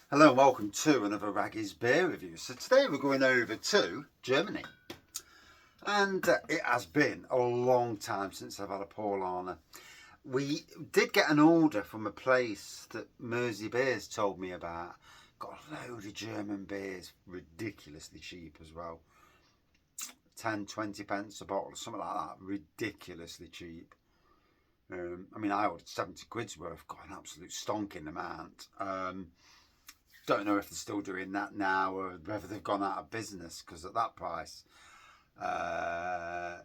Hello and welcome to another Raggy's Beer Review. So today we're going over to Germany. And it has been a long time since I've had a Paulaner. We did get an order from a place that Mersey Beers told me about. Got a load of German beers, ridiculously cheap as well. 10-20 pence a bottle, something like that, ridiculously cheap. I ordered 70 quid's worth, got an absolute stonking amount. Don't know if they're still doing that now or whether they've gone out of business, because at that price,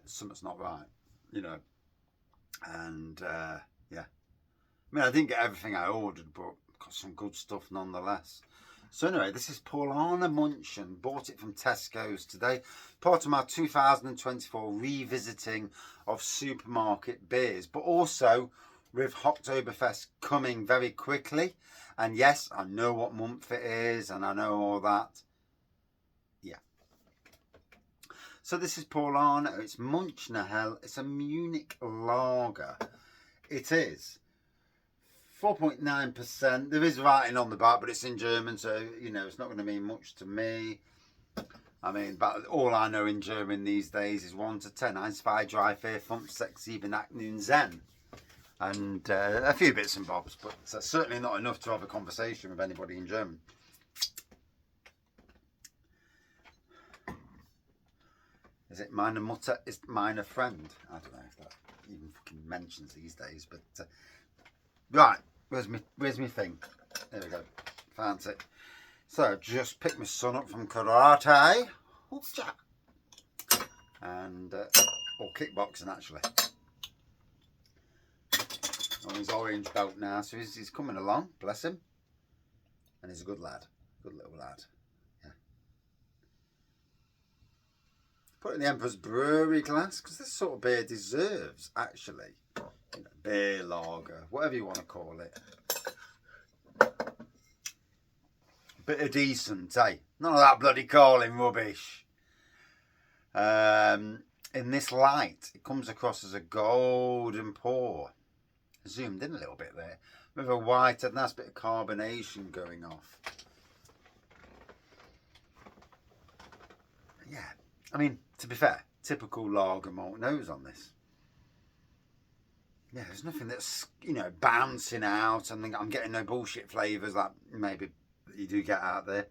something's not right, you know. And yeah, I didn't get everything I ordered, but got some good stuff nonetheless. So anyway, this is Paulaner Münchner. Bought it from Tesco's today. Part of my 2024 revisiting of supermarket beers, but also with Oktoberfest coming very quickly. And yes, I know what month it is and I know all that. Yeah. So this is Paulaner. It's Münchner Hell. It's a Munich lager. It is 4.9%. There is writing on the back, but it's in German, so, you know, it's not going to mean much to me. But all I know in German these days is 1 to 10. 1, 2, 3, 4, 5, 6, 7, 8, 9, 10. And a few bits and bobs, but that's certainly not enough to have a conversation with anybody in German. Is it meine Mutter ist meine Friend? I don't know if that even fucking mentions these days, but right, where's me thing? There we go, found it. So just picked my son up from karate, and or kickboxing actually. On his orange belt now, so he's coming along, bless him. And he's a good lad, good little lad. Yeah. Put it in the Emperor's Brewery glass, because this sort of beer deserves, actually, you know, beer, lager, whatever you want to call it. Bit of decent, eh? None of that bloody calling rubbish. In this light, it comes across as a golden pour. Zoomed in a little bit there, with a white and nice bit of carbonation going off. Yeah, to be fair, typical lager malt nose on this. Yeah, there's nothing that's, you know, bouncing out, and I'm getting no bullshit flavours like maybe you do get out there.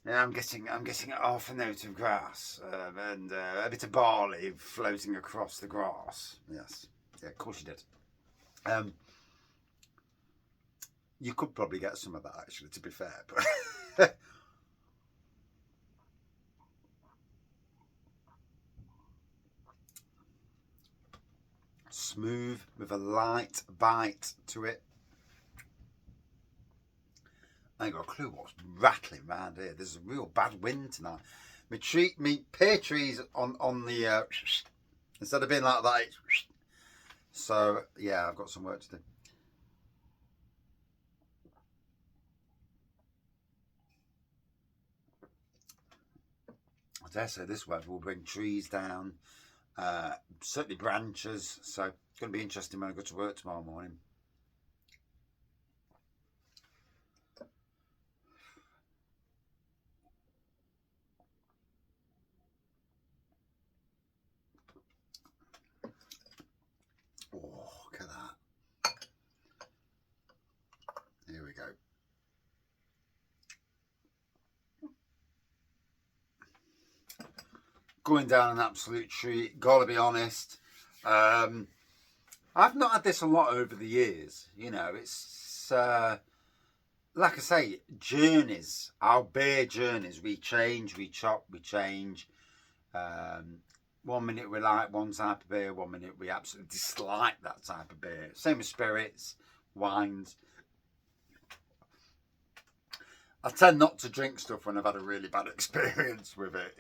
Yeah, I'm getting half a note of grass and a bit of barley floating across the grass. Yes, yeah, of course you did. You could probably get some of that actually, to be fair, but smooth with a light bite to it. I ain't got a clue what's rattling around here. There's a real bad wind tonight. Me pear trees on the instead of being like that. So yeah, I've got some work to do. I dare say this weather will bring trees down, certainly branches. So it's going to be interesting when I go to work tomorrow morning. Oh, look at that. Here we go. Going down an absolute treat. Gotta be honest. I've not had this a lot over the years. You know, it's like I say, journeys. Our beer journeys. We change, we chop, we change. 1 minute we like one type of beer, 1 minute we absolutely dislike that type of beer. Same with spirits, wines. I tend not to drink stuff when I've had a really bad experience with it.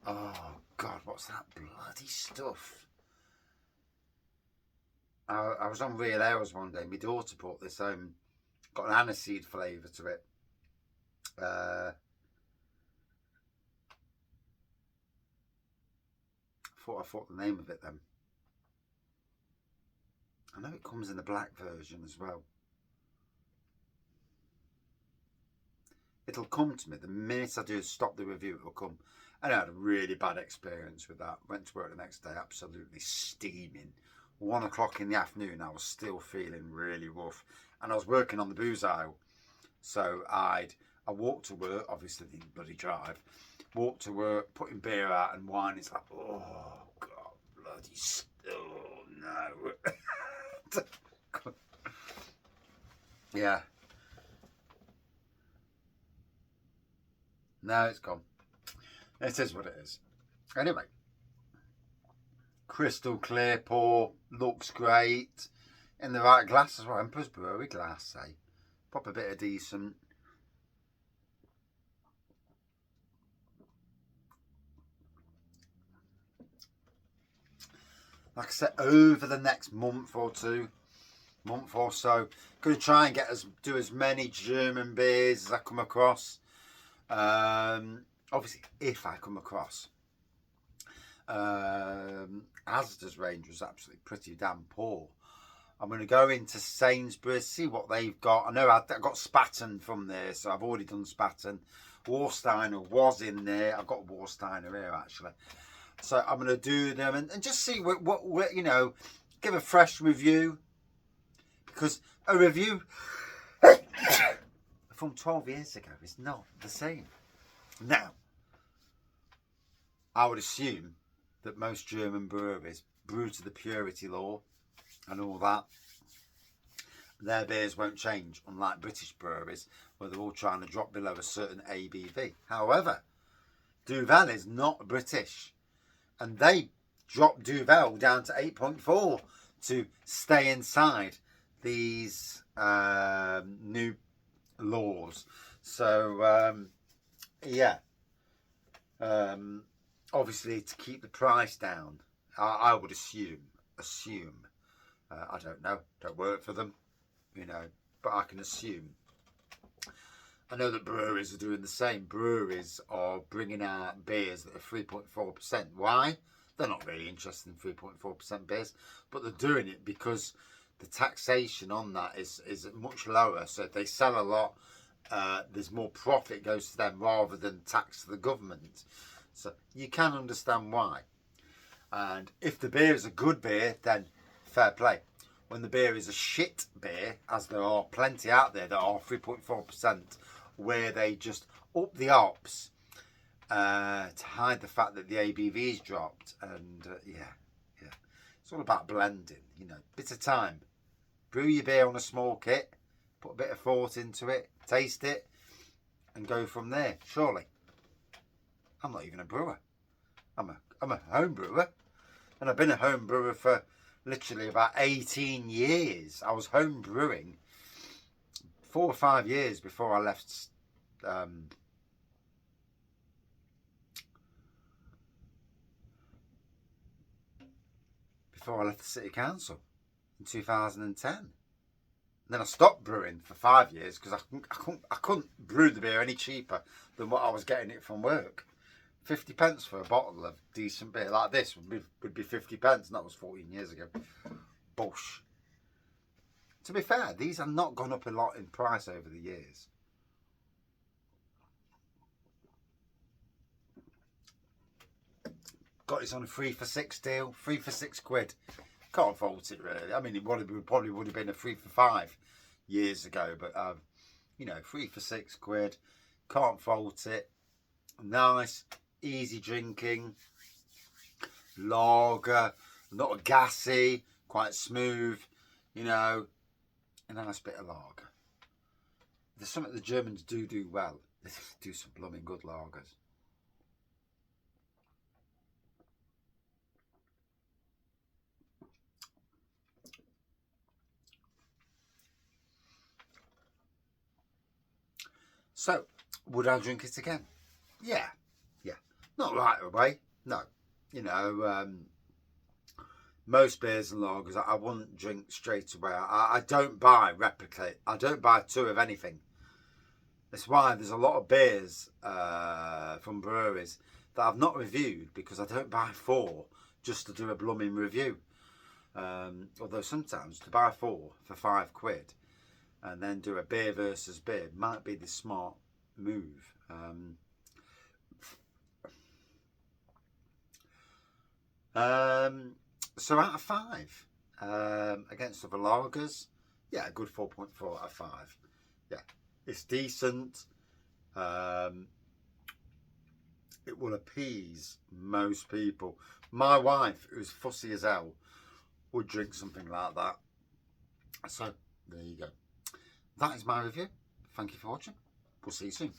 Oh God, what's that bloody stuff? I was on Real Ales one day. My daughter brought this home. Got an aniseed flavour to it. I thought the name of it then. I know it comes in the black version as well. It'll come to me. The minute I do stop the review, it will come. And I had a really bad experience with that. Went to work the next day, absolutely steaming. 1 o'clock in the afternoon, I was still feeling really rough. And I was working on the booze aisle. So I walked to work, obviously didn't bloody drive. Walked to work, putting beer out and wine. It's like, oh, God, bloody, oh, no. Yeah. No, it's gone. It is what it is. Anyway. Crystal clear pour. Looks great. In the right glass as well. Emperor's Brewery glass, eh? Pop a bit of decent. Like I said, over the next month or so, going to try and do as many German beers as I come across. Obviously, if I come across. Asda's range was absolutely pretty damn poor. I'm going to go into Sainsbury's, see what they've got. I know I got Spaten from there, so I've already done Spaten. Warsteiner was in there. I've got Warsteiner here, actually. So I'm going to do them and just see what you know, give a fresh review. Because a review from 12 years ago is not the same. Now, I would assume that most German breweries brew to the purity law and all that. Their beers won't change, unlike British breweries, where they're all trying to drop below a certain ABV. However, Duvel is not British. And they dropped Duvel down to 8.4 to stay inside these new laws. So, yeah. Obviously, to keep the price down, I would assume. I don't know. Don't work for them, you know, but I can assume. I know that breweries are doing the same. Breweries are bringing out beers that are 3.4%. Why? They're not really interested in 3.4% beers, but they're doing it because the taxation on that is much lower. So if they sell a lot, there's more profit goes to them rather than tax to the government. So you can understand why. And if the beer is a good beer, then fair play. When the beer is a shit beer, as there are plenty out there that are 3.4%, where they just up the ops to hide the fact that the ABV's dropped. And yeah, it's all about blending, you know, bit of time. Brew your beer on a small kit, put a bit of thought into it, taste it, and go from there. Surely. I'm not even a brewer. I'm a home brewer, and I've been a home brewer for literally about 18 years. I was home brewing 4 or 5 years before I left the city council in 2010. And then I stopped brewing for 5 years because I couldn't brew the beer any cheaper than what I was getting it from work. 50 pence for a bottle of decent beer like this would be 50 pence, and that was 14 years ago. Bush. To be fair, these have not gone up a lot in price over the years. Got this on a 3 for 6 deal, 3 for £6. Can't fault it really. I mean, probably would have been a 3 for 5 years ago, but you know, 3 for £6. Can't fault it. Nice, easy drinking. Lager, not gassy, quite smooth. You know, a nice bit of lager. There's something the Germans do well. They do some blooming good lagers. So, would I drink it again? Yeah. Not right away. No. You know, most beers and lagers I wouldn't drink straight away. I don't buy replicate. I don't buy 2 of anything. That's why there's a lot of beers from breweries that I've not reviewed, because I don't buy 4 just to do a blooming review. Although sometimes to buy 4 for £5 and then do a beer versus beer might be the smart move. So out of 5 against other lagers, yeah, a good 4.4 out of 5. Yeah, it's decent. It will appease most people. My wife, who's fussy as hell, would drink something like that. So there you go. That is my review. Thank you for watching. We'll see you soon.